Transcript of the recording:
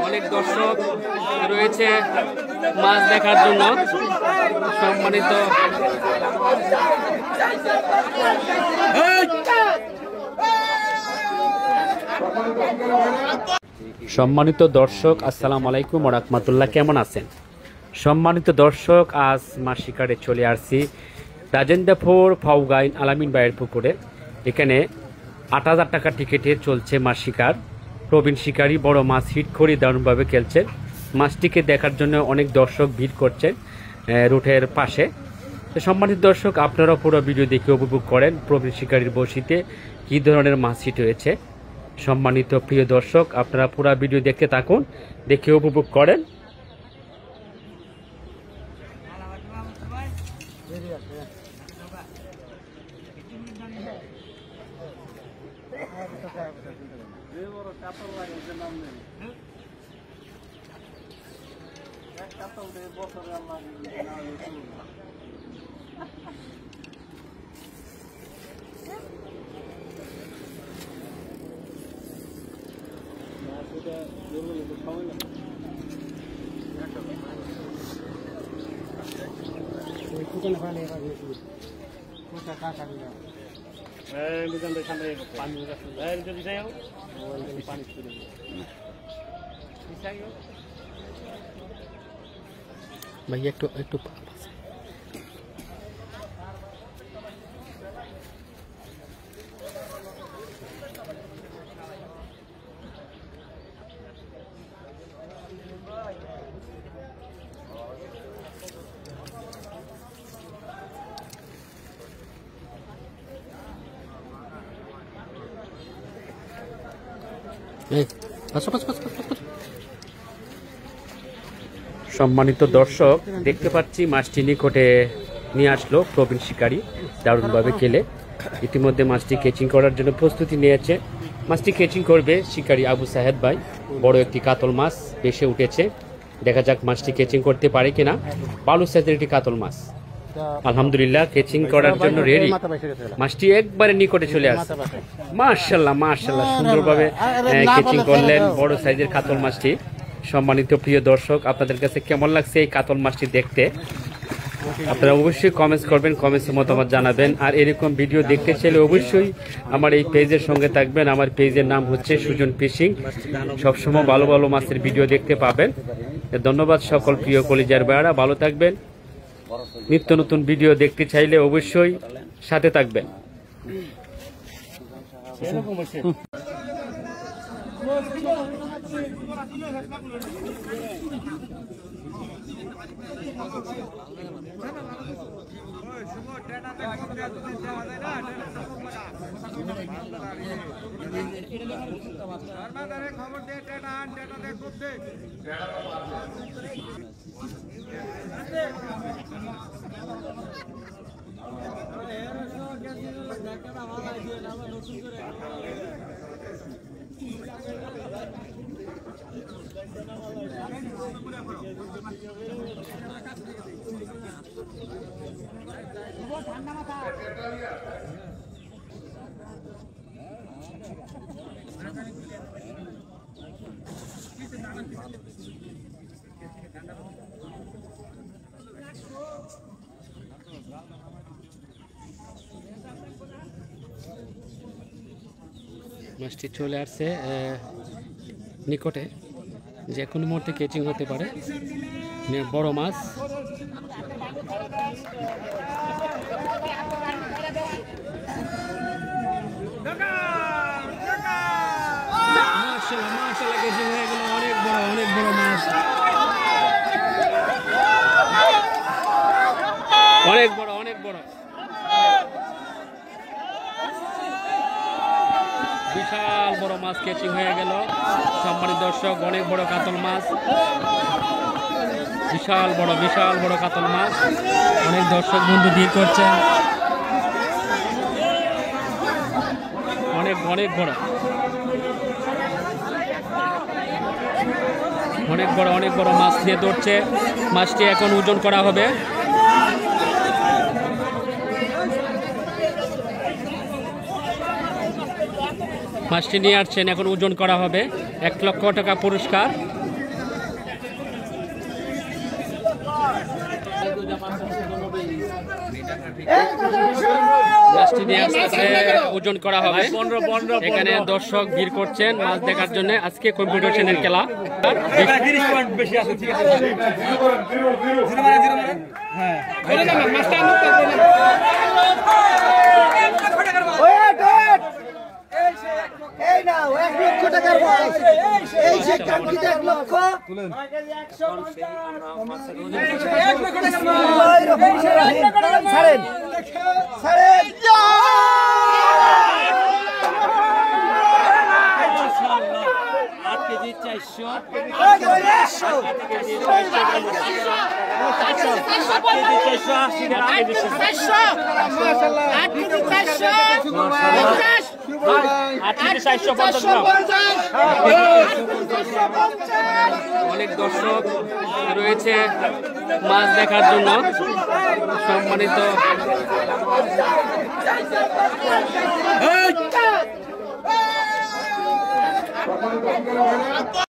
অনেক দর্শক রয়েছে মাছ দেখার জন্য। সম্মানিত দর্শক, আসসালামু আলাইকুম ওয়া রাহমাতুল্লাহ। কেমন আছেন সম্মানিত দর্শক? আজ মাছ শিকারে চলে আসছি রাজেন্দ্রপুর ফাউগাইন আলামিন ভাইয়ের পুকুরে। এখানে ৮,০০০ টাকা টিকিটে চলছে মাছ শিকার। প্রবীণ শিকারী বড় মাছ হিট করে দারুণভাবে খেলছেন। মাছটিকে দেখার জন্য অনেক দর্শক ভিড় করছেন রুটের পাশে। তো সম্মানিত দর্শক, আপনারা পুরো ভিডিও দেখে উপভোগ করেন প্রবীণ শিকারীর বসিতে কী ধরনের মাছ হিট হয়েছে। সম্মানিত প্রিয় দর্শক, আপনারা পুরো ভিডিও দেখতে থাকুন, দেখে উপভোগ করেন। ভাই একটু সম্মানিত দর্শক, দেখতে পাচ্ছি মাছটি নিকটে নিয়ে আসলো প্রবীণ শিকারী দারুণভাবে খেলে। ইতিমধ্যে মাছটি কেচিং করার জন্য প্রস্তুতি নিয়েছে। মাছটি কেচিং করবে শিকারী আবু সাহেদ ভাই। বড় একটি কাতল মাছ ভেসে উঠেছে, দেখা যাক মাছটি কেচিং করতে পারে কিনা। বালু সাইজের একটি কাতল মাছ, আলহামদুলিল্লাহ কেচিং করার জন্য রেডি। মাছটি একবারে নিকটে চলে আসছে। মাশাআল্লাহ মাশাআল্লাহ, সুন্দরভাবে কেচিং করলেন বড় সাইজের কাতল মাছটি। সম্মানিত প্রিয় দর্শক, আপনাদের কাছে কেমন লাগছে এই কাতল মাছটি দেখতে? আপনারা অবশ্যই কমেন্টস করবেন, কমেন্টসে মতামত জানাবেন। আর এরকম ভিডিও দেখতে চাইলে অবশ্যই আমার এই পেজের সঙ্গে থাকবেন। আমার পেজের নাম হচ্ছে সুজন ফিশিং। সবসময় ভালো ভালো মাছের ভিডিও দেখতে পাবেন। ধন্যবাদ সকল প্রিয় কলিজার ভাইরা, ভালো থাকবেন। নিত্য নতুন ভিডিও দেখতে চাইলে অবশ্যই সাথে থাকবেন। মাছটি চলে আসছে নিকটে, যে কোনো মুহূর্তে কেচিং হতে পারে। বড় মাছ মাশাআল্লাহ কেচিং হয়ে গেল। অনেক বড় মাছ। অনেক বড়, অনেক বড়, বিশাল বড় মাছ ক্যাচিং হয়ে গেল। সম্মানিত দর্শক, অনেক বড় কাতল মাছ, বিশাল বড় কাতল মাছ। অনেক দর্শক বন্ধু ভিড় করছেন। অনেক বড়, অনেক বড় মাছ নিয়ে ধরছে। মাছটি এখন ওজন করা হবে। মাছটি নিয়ে আসছেন, এখন ওজন করা হবে। 1 লক্ষ টাকা পুরস্কার। মাছটি নিয়ে আসতেছে, ওজন করা হবে। এখানে দর্শক ভিড় করছেন মাছ দেখার জন্য। আজকে কম্পিটিশনের খেলা। অনেক দর্শক রয়েছে মাছ দেখার জন্য। সম্মানিত